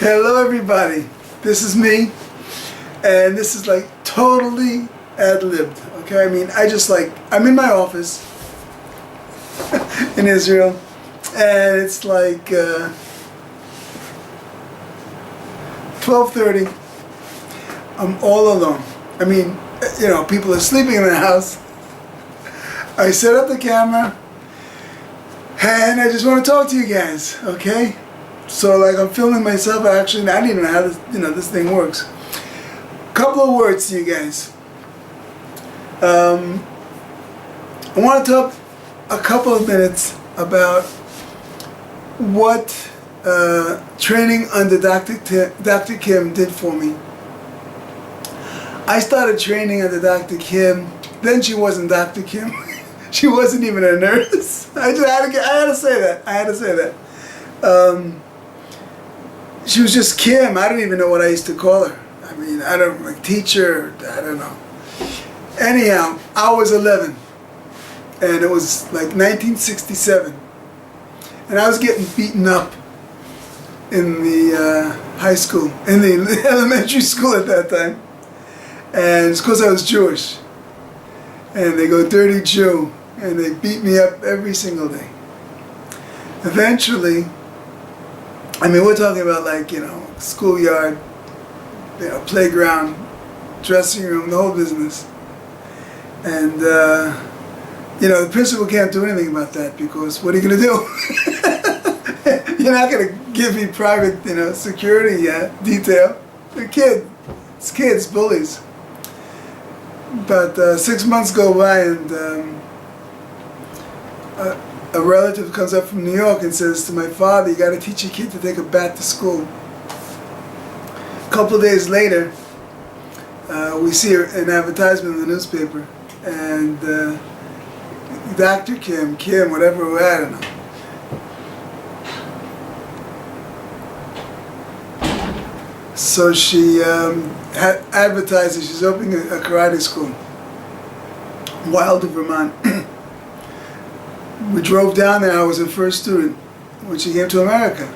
Hello everybody, this is me, and this is like totally ad-libbed, okay? I mean, I'm in my office in Israel, and it's like 12:30. I'm all alone. I mean, you know, people are sleeping in the house. I set up the camera, and I just want to talk to you guys, okay? So like I'm filming myself. Actually, I don't even know how this thing works. Couple of words to you guys. I want to talk a couple of minutes about what training under Dr. Kim did for me. I started training under Dr. Kim. Then she wasn't Dr. Kim. She wasn't even a nurse. I had to say that. She was just Kim. I don't even know what I used to call her. I mean, like teacher, I don't know. Anyhow, I was 11, and it was like 1967, and I was getting beaten up in the high school, in the elementary school at that time, and it's because I was Jewish, and they go dirty Jew, and they beat me up every single day. Eventually, I mean, we're talking about like, schoolyard, playground, dressing room, the whole business. And, the principal can't do anything about that because what are you going to do? You're not going to give me private, security detail. They're kids, bullies. But 6 months go by and a relative comes up from New York and says to my father, "You got to teach your kid to take a bat to school." A couple of days later, we see an advertisement in the newspaper, and Dr. Kim, whatever, I don't know. So she advertises she's opening a karate school, Wilder, Vermont. We drove down there. I was her first student when she came to America.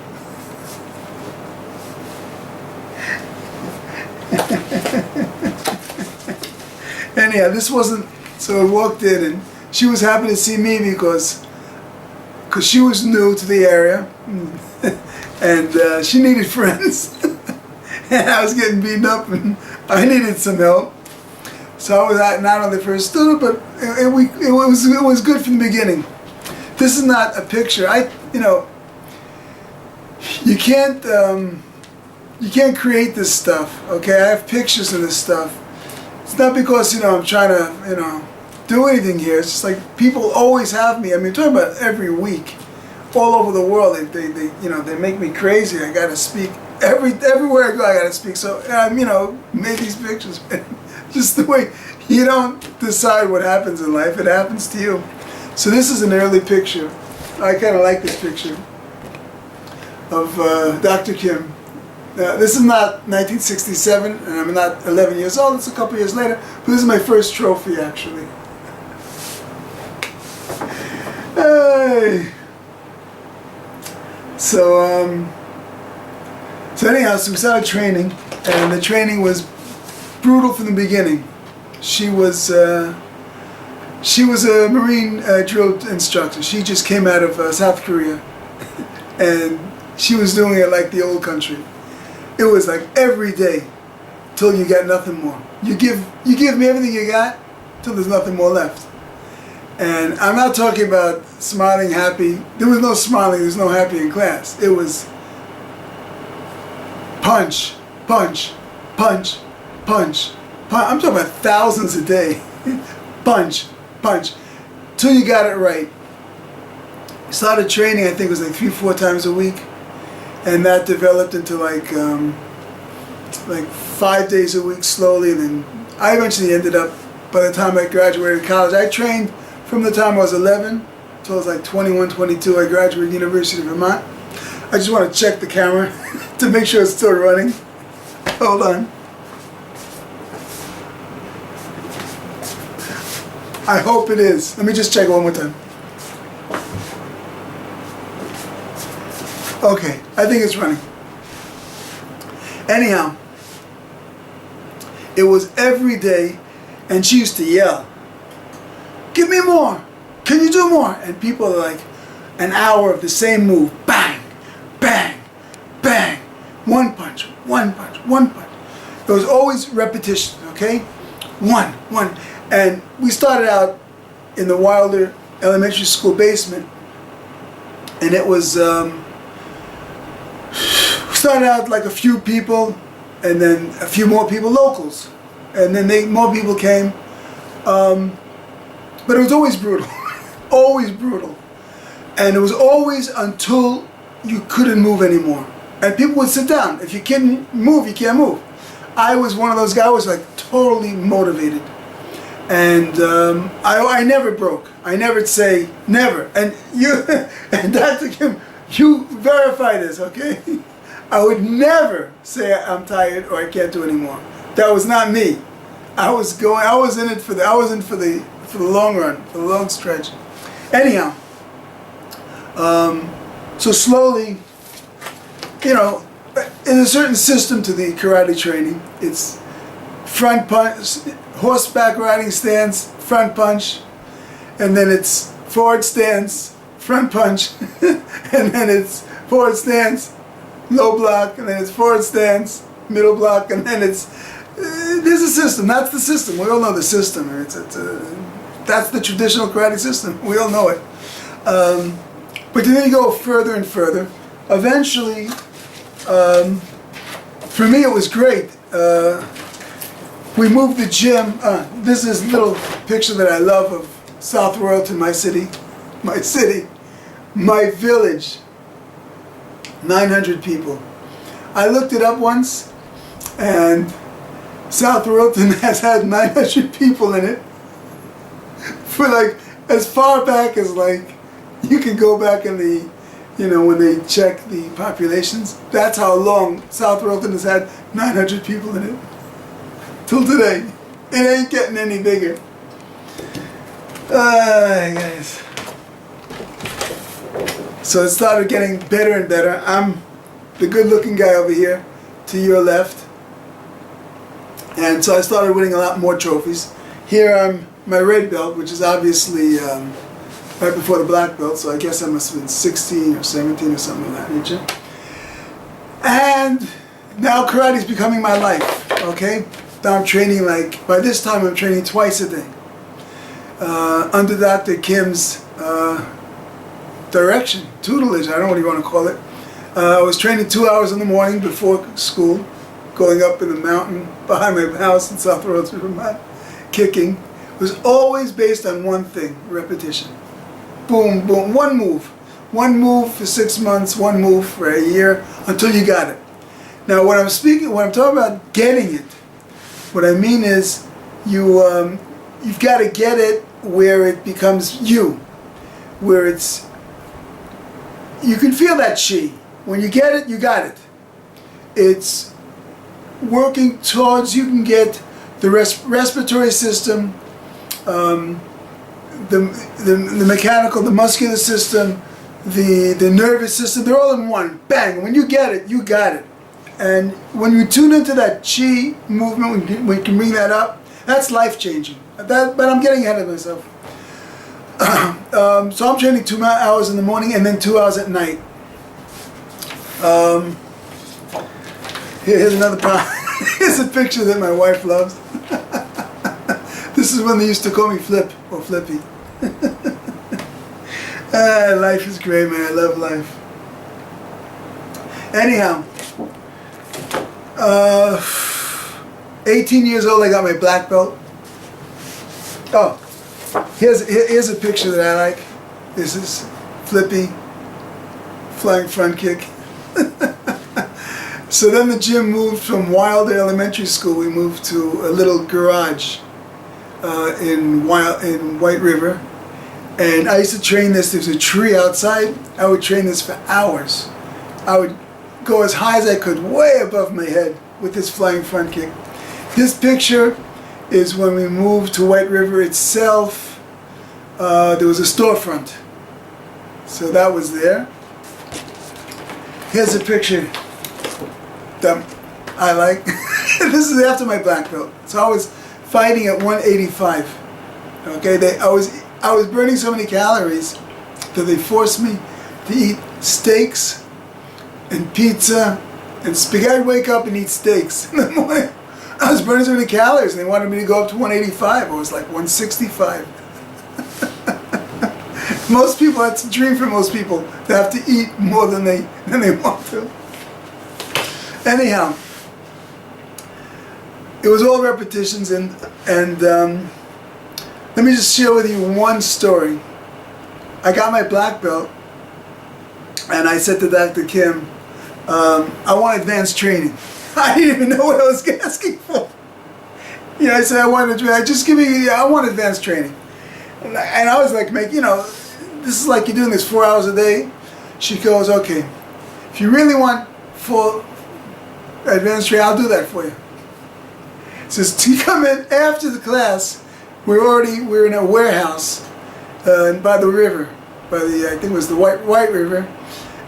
Anyhow, this wasn't, so I walked in and she was happy to see me because she was new to the area and she needed friends. And I was getting beaten up and I needed some help. So I was not only first student, but it was good from the beginning. This is not a picture. You can't create this stuff. Okay, I have pictures of this stuff. It's not because I'm trying to do anything here. It's just like people always have me. I mean, I'm talking about every week, all over the world. They make me crazy. I got to speak everywhere I go. I got to speak. So made these pictures. Just the way you don't decide what happens in life, it happens to you. So this is an early picture. I kind of like this picture of Dr. Kim. This is not 1967, and I'm not 11 years old. It's a couple years later. But this is my first trophy, actually. Hey. So anyhow, so we started training, and the training was brutal from the beginning. She was a Marine drill instructor. She just came out of South Korea, and she was doing it like the old country. It was like every day till you got nothing more. You give me everything you got till there's nothing more left. And I'm not talking about smiling, happy. There was no smiling. There was no happy in class. It was punch, punch, punch, punch, punch. I'm talking about thousands a day. Punch, punch, till you got it right. Started training, I think it was like 3-4 times a week, and that developed into like 5 days a week slowly, and then I eventually ended up, by the time I graduated college, I trained from the time I was 11 till I was like 21, 22. I graduated University of Vermont. I just want to check the camera to make sure it's still running. Hold on. I hope it is. Let me just check one more time. Okay, I think it's running. Anyhow, it was every day, and she used to yell, "Give me more! Can you do more?" And people are like, an hour of the same move, bang, bang, bang, one punch, one punch, one punch. It was always repetition, okay? One. And we started out in the Wilder Elementary School basement, and it was, we started out like a few people, and then a few more people, locals, and then more people came, but it was always brutal, always brutal. And it was always until you couldn't move anymore. And people would sit down. If you can't move, you can't move. I was one of those guys who was like totally motivated. And I never broke. I never say never. And you, and Dr. Kim, you verify this, okay? I would never say I'm tired or I can't do anymore. That was not me. I was in it for the long run, for the long stretch. Anyhow. So slowly, you know, in a certain system to the karate training. It's front punch, horseback riding stance, front punch, and then it's forward stance, front punch, and then it's forward stance, low block, and then it's forward stance, middle block, and then it's, there's a system. That's the system. We all know the system. That's the traditional karate system. We all know it. But then you go further and further. Eventually, for me it was great. We moved the gym. This is a little picture that I love of South Royalton, my city, my village. 900 people. I looked it up once, and South Royalton has had 900 people in it for like as far back as like you can go back in the, you know, when they check the populations. That's how long South Royalton has had 900 people in it. Till today. It ain't getting any bigger. Guys. So it started getting better and better. I'm the good looking guy over here to your left. And so I started winning a lot more trophies. Here I'm my red belt, which is obviously right before the black belt, so I guess I must have been 16 or 17 or something of that nature. And now karate is becoming my life, okay? Now I'm training by this time I'm training twice a day. Under Dr. Kim's direction, tutelage, I don't know what you want to call it. I was training 2 hours in the morning before school, going up in the mountain behind my house in South Royalton, Vermont, kicking. It was always based on one thing, repetition. Boom, boom, one move. One move for 6 months, one move for a year, until you got it. Now when I'm talking about getting it, what I mean is you've got to get it where it becomes you, where you can feel that chi. When you get it, you got it. It's working towards, you can get the respiratory system, the mechanical, the muscular system, the nervous system, they're all in one. Bang! When you get it, you got it. And when you tune into that chi movement, when you can bring that up, that's life-changing. But I'm getting ahead of myself. So I'm training 2 hours in the morning and then 2 hours at night. Here's another problem. Here's a picture that my wife loves. This is when they used to call me Flip or Flippy. Life is great, man. I love life. Anyhow, 18 years old, I got my black belt. Oh, here's a picture that I like. This is Flippy, flying front kick. So then the gym moved from Wilder Elementary School. We moved to a little garage in White River, and I used to train this. There's a tree outside. I would train this for hours. I would go as high as I could, way above my head, with this flying front kick. This picture is when we moved to White River itself. There was a storefront, so that was there. Here's a picture that I like, this is after my black belt. So I was fighting at 185. Okay, I was burning so many calories that they forced me to eat steaks and pizza and spaghetti. I'd wake up and eat steaks in the morning. I was burning so many calories and they wanted me to go up to 185. I was like 165. Most people, that's a dream for most people, to have to eat more than they want to. Anyhow, it was all repetitions, and let me just share with you one story. I got my black belt, and I said to Dr. Kim, I want advanced training. I didn't even know what I was asking for. You know, I said I want advanced training. And I was like, this is like you're doing this 4 hours a day. She goes, okay, if you really want full advanced training, I'll do that for you. Says to come in after the class. We're in a warehouse by the river, I think it was the White River,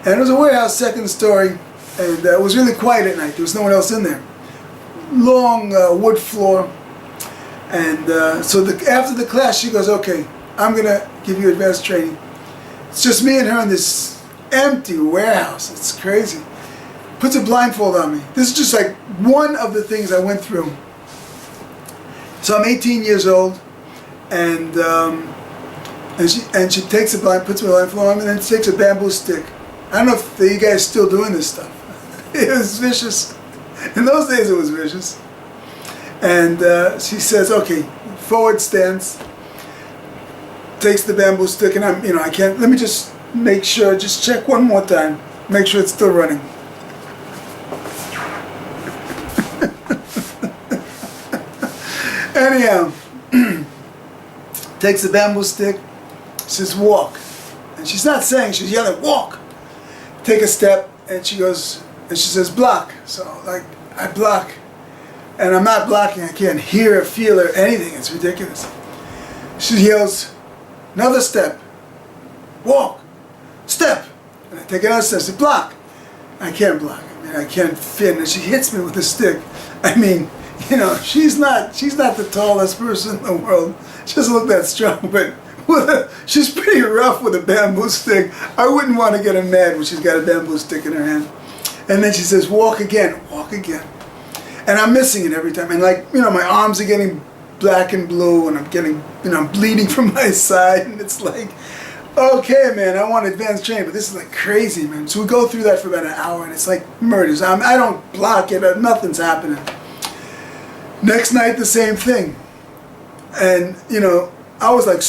and it was a warehouse, second story, and it was really quiet at night. There was no one else in there. Long wood floor, and so after the class, she goes, okay, I'm gonna give you advanced training. It's just me and her in this empty warehouse. It's crazy. Puts a blindfold on me. This is just like one of the things I went through. So I'm 18 years old, and she takes a puts a blindfold on me, and then she takes a bamboo stick. I don't know if you guys are still doing this stuff. It was vicious. In those days, it was vicious. And she says, "Okay, forward stance." Takes the bamboo stick, and I can't. Let me just make sure. Just check one more time. Make sure it's still running. Anyhow, takes the bamboo stick, says walk. And she's not saying, she's yelling, walk. Take a step, and she goes, and she says block. So like, I block. And I'm not blocking, I can't hear or feel or anything, it's ridiculous. She yells, another step, walk, step. And I take another step, say block. I can't block, I can't fit, and she hits me with the stick. She's not the tallest person in the world. She doesn't look that strong, but she's pretty rough with a bamboo stick. I wouldn't want to get her mad when she's got a bamboo stick in her hand. And then she says, walk again, walk again. And I'm missing it every time. And my arms are getting black and blue, and I'm getting, I'm bleeding from my side. And it's like, okay, man, I want advanced training, but this is like crazy, man. So we go through that for about an hour, and it's like murders. I don't block it, nothing's happening. Next night, the same thing. And, I was like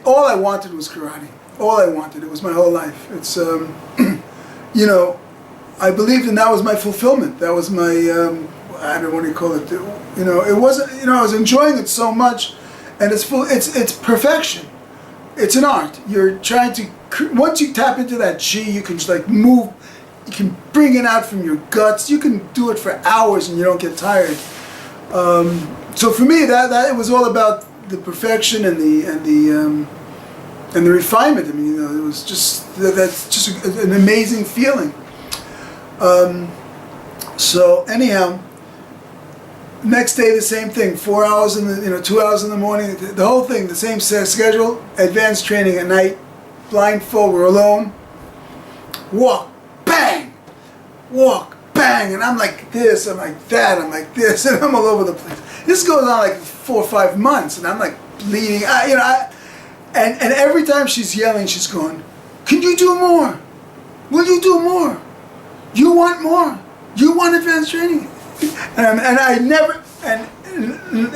all I wanted was karate. All I wanted. It was my whole life. It's, I believed, and that was my fulfillment. That was my, I don't know what you call it. It wasn't, I was enjoying it so much, and it's perfection. It's an art. You're trying to, once you tap into that chi, you can just like move, you can bring it out from your guts. You can do it for hours and you don't get tired. So for me, that it was all about the perfection and the refinement. It was just that's just an amazing feeling. So anyhow, next day the same thing. 4 hours 2 hours in the morning. The whole thing, the same schedule. Advanced training at night. Blindfold. We're alone. Walk, bang, walk. Bang, and I'm like this, I'm like that, I'm like this, and I'm all over the place. This goes on like 4 or 5 months, and I'm like bleeding. And every time she's yelling, she's going, "Can you do more? Will you do more? You want more? You want advanced training?" And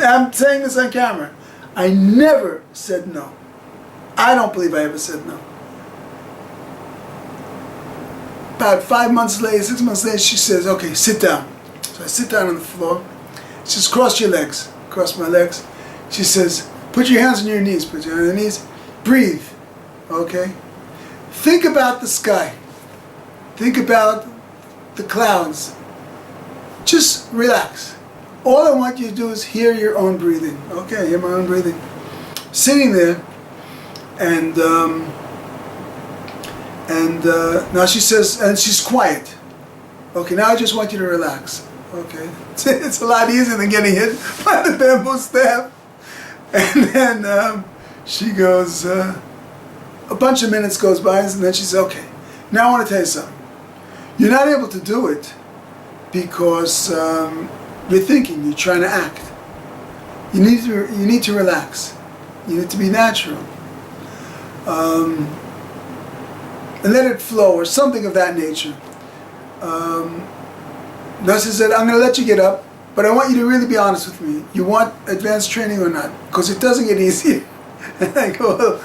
I'm saying this on camera. I never said no. I don't believe I ever said no. About 5 months later, 6 months later, she says, okay, sit down. So I sit down on the floor. She says, cross your legs. Cross my legs. She says, put your hands on your knees. Put your hands on your knees. Breathe. Okay? Think about the sky. Think about the clouds. Just relax. All I want you to do is hear your own breathing. Okay, hear my own breathing. Sitting there, and now she says, and she's quiet. Okay, now I just want you to relax. Okay, it's a lot easier than getting hit by the bamboo staff. And then she goes, a bunch of minutes goes by, and then she says, okay, now I want to tell you something. You're not able to do it because you're thinking, you're trying to act. You need to relax. You need to be natural. And let it flow, or something of that nature. Nurse said, I'm going to let you get up, but I want you to really be honest with me. You want advanced training or not? Because it doesn't get easier. And I go, well,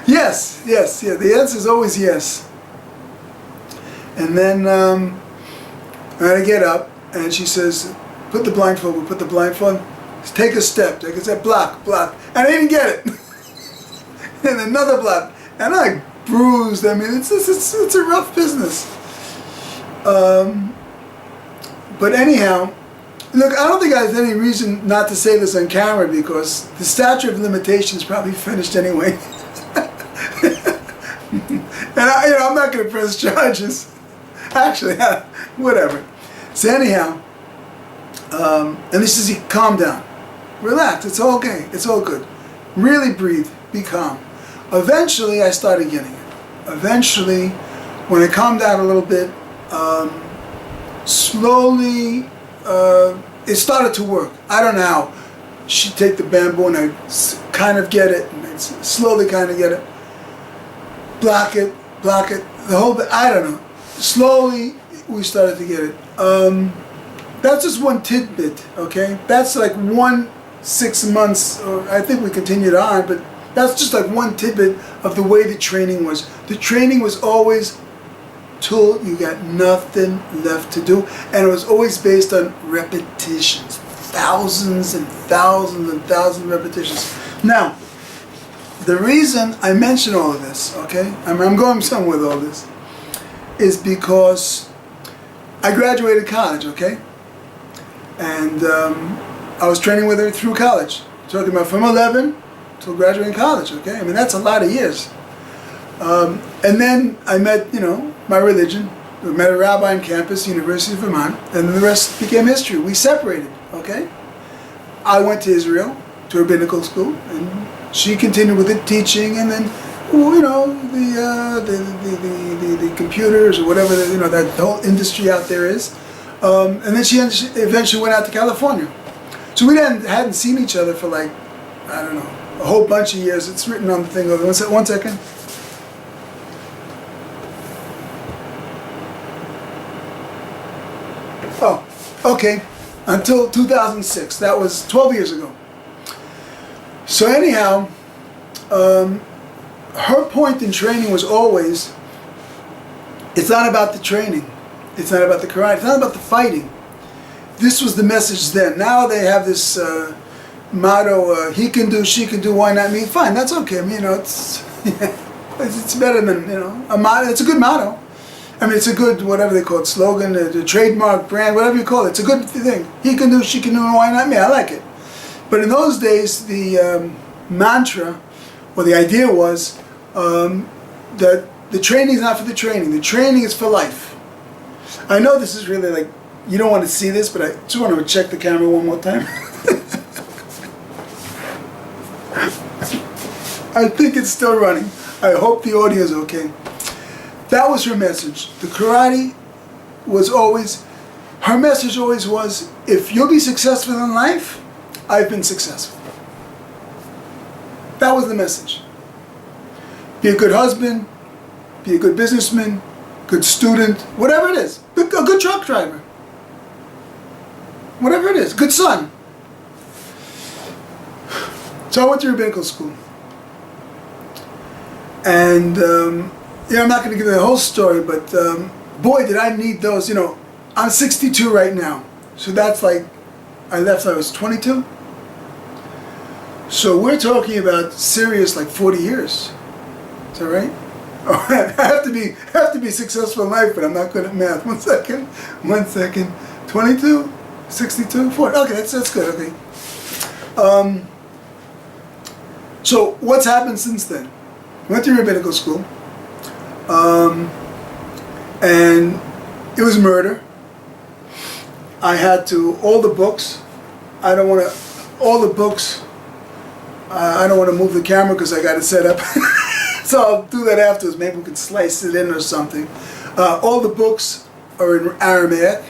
yes. The answer is always yes. And then I get up, and she says, put the blindfold. We put the blindfold. Take a step. Take a step. Block. And I didn't get it. And another block. And I bruised. I mean, it's a rough business. But anyhow, look, I don't think I have any reason not to say this on camera because the statute of limitations probably finished anyway. And I'm not going to press charges. Actually, whatever. So anyhow, and this is, calm down. Relax, it's okay, it's all good. Really breathe, be calm. Eventually, I started getting it. Eventually, when I calmed down a little bit, slowly, it started to work. I don't know how. She'd take the bamboo and I kind of get it, and I'd slowly kind of get it. Block it, the whole bit, I don't know. Slowly, we started to get it. That's just one tidbit, okay? That's like 6 months, or I think we continued on, but that's just like one tidbit of the way the training was. The training was always till you got nothing left to do, and it was always based on repetitions. Thousands and thousands and thousands of repetitions. Now, the reason I mention all of this, okay, I'm going somewhere with all this, is because I graduated college, okay? And I was training with her through college. Talking about from 11 till graduating college, okay? I mean, that's a lot of years. And then I met, my religion. I met a rabbi on campus, University of Vermont, and then the rest became history. We separated, okay? I went to Israel, to rabbinical school, and she continued with the teaching, and then, the computers or whatever, that whole industry out there is. And then she eventually went out to California. So we hadn't seen each other for like, I don't know, a whole bunch of years. It's written on the thing. One second. Oh, okay. Until 2006. That was 12 years ago. So anyhow, her point in training was always, it's not about the training. It's not about the karate. It's not about the fighting. This was the message then. Now they have this motto, he can do, she can do, why not me? Fine, that's okay. I mean, it's better than, a motto. It's a good motto. I mean, it's a good, whatever they call it, slogan, a trademark, brand, whatever you call it. It's a good thing. He can do, she can do, why not me? I like it. But in those days, the mantra, or the idea was that the training is not for the training. The training is for life. I know this is really like, you don't want to see this, but I just want to check the camera one more time. I think it's still running. I hope the audio is okay. That was her message. The karate was always, her message always was, if you'll be successful in life, I've been successful. That was the message. Be a good husband, be a good businessman, good student, whatever it is. A good truck driver. Whatever it is. Good son. So I went to rabbinical school. And, I'm not going to give you the whole story, but boy, did I need those. I'm 62 right now. So that's like, I left when I was 22. So we're talking about serious, like 40 years. Is that right? Oh, I have to be successful in life, but I'm not good at math. 1 second. 22, 62, 40. Okay, that's good. Okay. So what's happened since then? Went to rabbinical school, and It was murder. I had to, all the books, I don't want to move the camera because I got it set up. So I'll do that afterwards. Maybe we can slice it in or something. All the books are in Aramaic.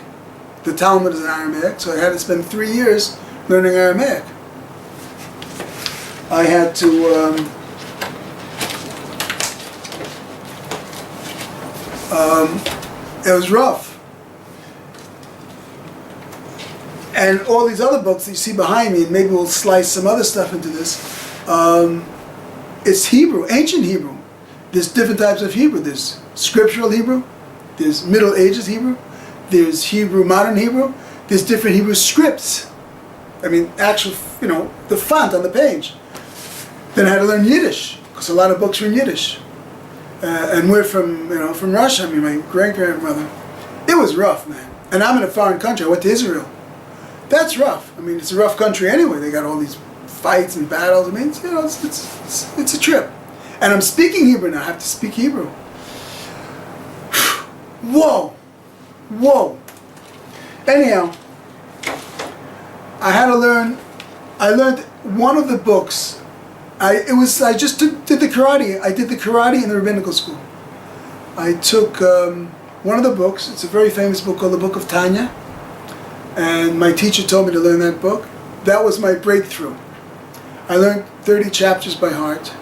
The Talmud is in Aramaic, so I had to spend 3 years learning Aramaic. I had to it was rough. And all these other books that you see behind me, and maybe we'll slice some other stuff into this, it's Hebrew, ancient Hebrew. There's different types of Hebrew. There's scriptural Hebrew, there's Middle Ages Hebrew, there's Hebrew, modern Hebrew, there's different Hebrew scripts. I mean, actual, the font on the page. Then I had to learn Yiddish, because a lot of books are in Yiddish. And we're from Russia. I mean, my great-grandmother. It was rough, man. And I'm in a foreign country. I went to Israel. That's rough. I mean, it's a rough country anyway. They got all these fights and battles. I mean, it's a trip. And I'm speaking Hebrew now. I have to speak Hebrew. Whoa. Anyhow, I learned one of the books. I just did the karate. I did the karate in the rabbinical school. I took one of the books. It's a very famous book called the Book of Tanya. And my teacher told me to learn that book. That was my breakthrough. I learned 30 chapters by heart,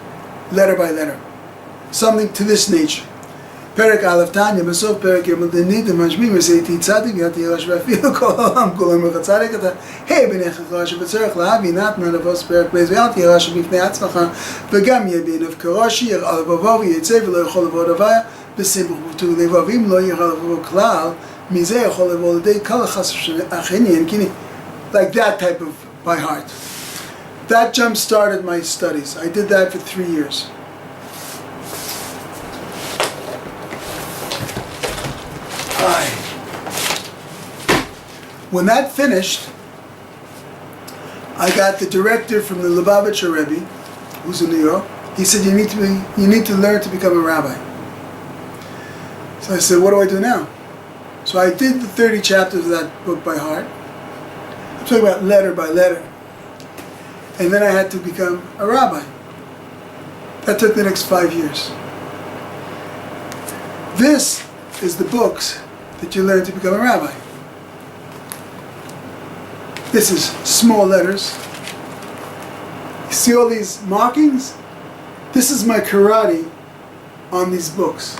letter by letter. Something to this nature. Perek Aleph Tanya, Besof Perek Yomel Denid, Mashmim, Meseiti Tzadik, Yati Yelash Vafilu, Kol Olam, Kol Olam Chatzadik, Hey, B'nech Chalash, B'tzerech, Lahavi, Natna, Navos Perek Beis, Yati Yelash B'fnei Atzmacha, V'gam Yebin of Karoshi, Yer Alav Avav, Yitzei, V'lo Yechol Avod Avaya, B'simbuch B'tu Levavim, Lo Yechol Avod Klal, Mizeh Yechol Avod Dei, Kal Chas Achini, and Kini, like that type of by heart. That jump started my studies. I did that for 3 years. When that finished, I got the director from the Lubavitcher Rebbe, who's in New York. He said, you need to learn to become a rabbi. So I said, what do I do now? So I did the 30 chapters of that book by heart. I'm talking about letter by letter. And then I had to become a rabbi. That took the next 5 years. This is the books that you learn to become a rabbi. This is small letters. You see all these markings? This is my karate on these books.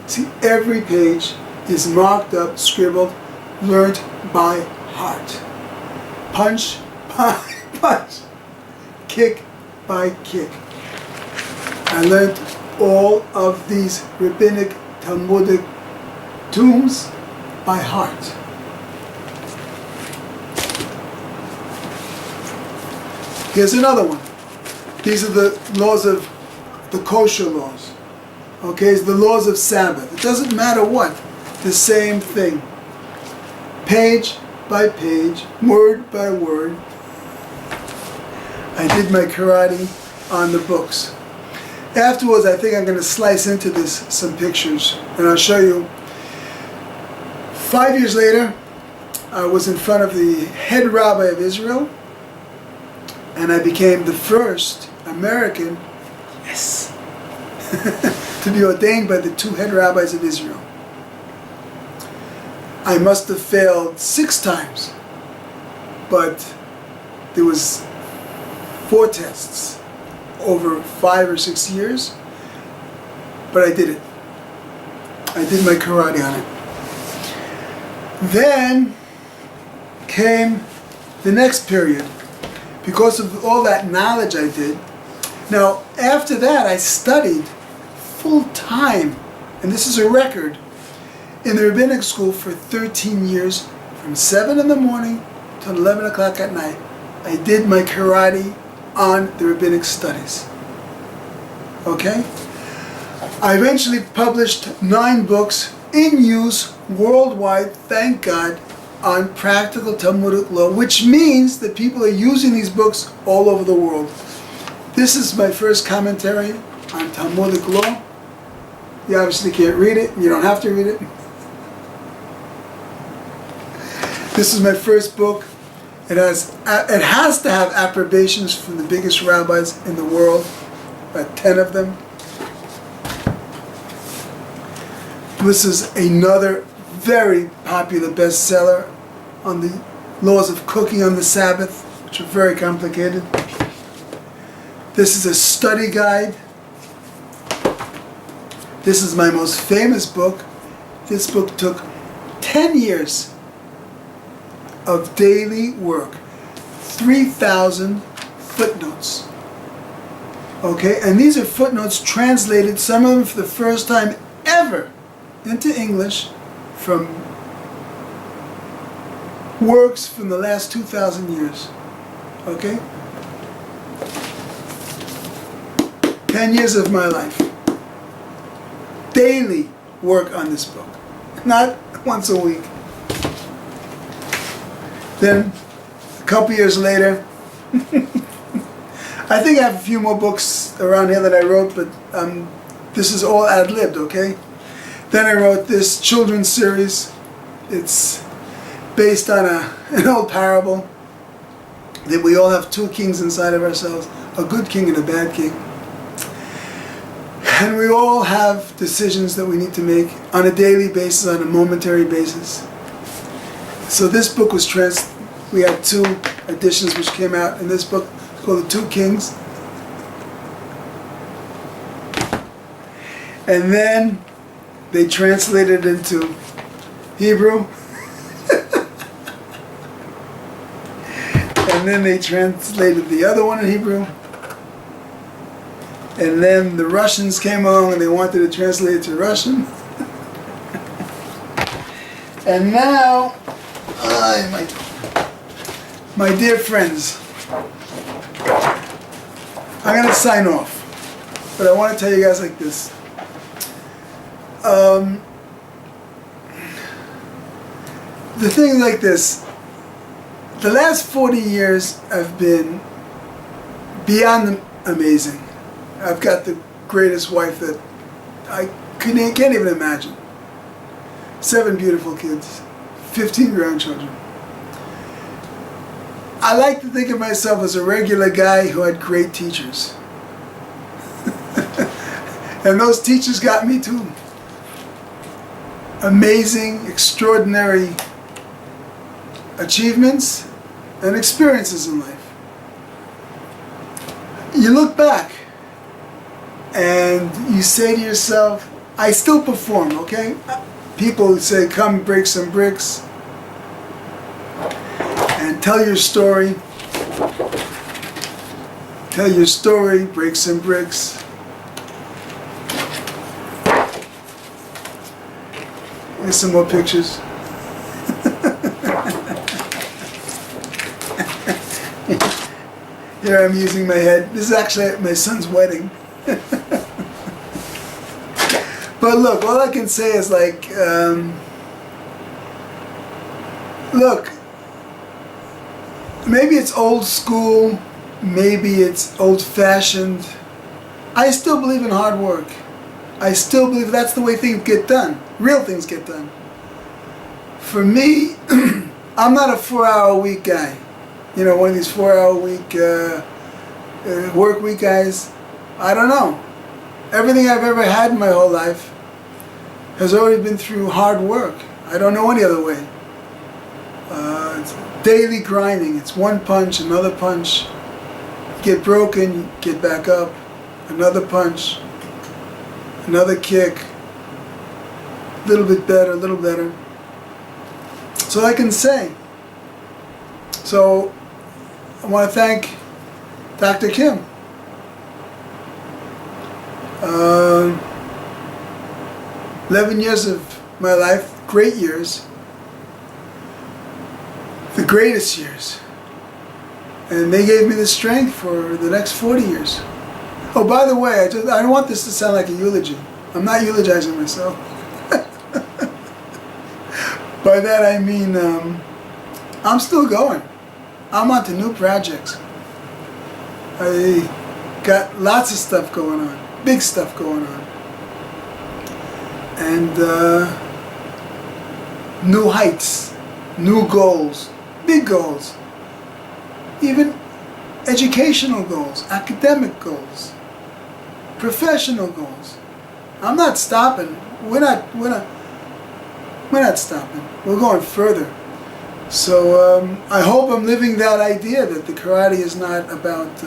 See, every page is marked up, scribbled, learned by heart. Punch by punch. Kick by kick. I learned all of these rabbinic Talmudic tombs by heart. Here's another one. These are the laws of the kosher laws. Okay, it's the laws of Sabbath. It doesn't matter what. The same thing. Page by page, word by word. I did my karate on the books. Afterwards, I think I'm going to slice into this some pictures, and I'll show you. 5 years later, I was in front of the head rabbi of Israel, and I became the first American, yes, to be ordained by the 2 head rabbis of Israel. I must have failed 6 times, but there was 4 tests over 5 or 6 years, but I did it. I did my karate on it. Then came the next period. Because of all that knowledge I did. Now, after that, I studied full time, and this is a record, in the rabbinic school for 13 years, from 7 in the morning to 11 o'clock at night. I did my karate on the rabbinic studies. Okay? I eventually published 9 books in use worldwide, thank God, on practical Talmudic law, which means that people are using these books all over the world. This is my first commentary on Talmudic law. You obviously can't read it. You don't have to read it. This is my first book. It has to have approbations from the biggest rabbis in the world, about 10 of them. This is another very popular bestseller on the laws of cooking on the Sabbath, which are very complicated. This is a study guide. This is my most famous book. This book took 10 years of daily work, 3,000 footnotes. Okay, and these are footnotes translated, some of them for the first time ever, into English from works from the last 2,000 years. Okay? 10 years of my life. Daily work on this book. Not once a week. Then, a couple years later, I think I have a few more books around here that I wrote, but this is all ad-libbed, okay? Then I wrote this children's series. It's based on an old parable that we all have two kings inside of ourselves, a good king and a bad king. And we all have decisions that we need to make on a daily basis, on a momentary basis. So this book was we had two editions which came out in this book called The Two Kings. And then they translated it into Hebrew. And then they translated the other one in Hebrew. And then the Russians came along and they wanted to translate it to Russian. And now, my dear friends, I'm going to sign off. But I want to tell you guys like this. The thing like this, the last 40 years have been beyond amazing. I've got the greatest wife that I can't even imagine. 7 beautiful kids, 15 grandchildren. I like to think of myself as a regular guy who had great teachers. And those teachers got me to amazing, extraordinary achievements and experiences in life. You look back and you say to yourself, I still perform, okay? People say, come break some bricks and tell your story. Tell your story, break some bricks. Here's some more pictures. Here I'm using my head. This is actually at my son's wedding. But look, all I can say is like, look, maybe it's old school, maybe it's old-fashioned. I still believe in hard work. I still believe that's the way things get done. Real things get done. For me, I'm not a 4-hour-a-week guy. You know, one of these 4-hour-a-week work week guys. I don't know. Everything I've ever had in my whole life has already been through hard work. I don't know any other way. It's daily grinding. It's one punch, another punch. Get broken, get back up. Another punch. Another kick. A little bit better, a little better. That's all I can say. So, I want to thank Dr. Kim. 11 years of my life, great years. The greatest years. And they gave me the strength for the next 40 years. Oh, by the way, I don't want this to sound like a eulogy. I'm not eulogizing myself. By that I mean, I'm still going. I'm on to new projects. I got lots of stuff going on. Big stuff going on. And new heights new goals, big goals, even educational goals, academic goals, professional goals. I'm not stopping. We're not stopping. We're going further. So I hope I'm living that idea that the karate is not about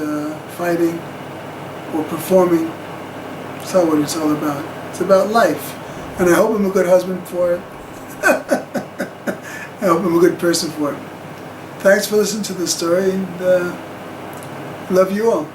fighting or performing. It's not what it's all about. It's about life. And I hope I'm a good husband for it. I hope I'm a good person for it. Thanks for listening to the story, and love you all.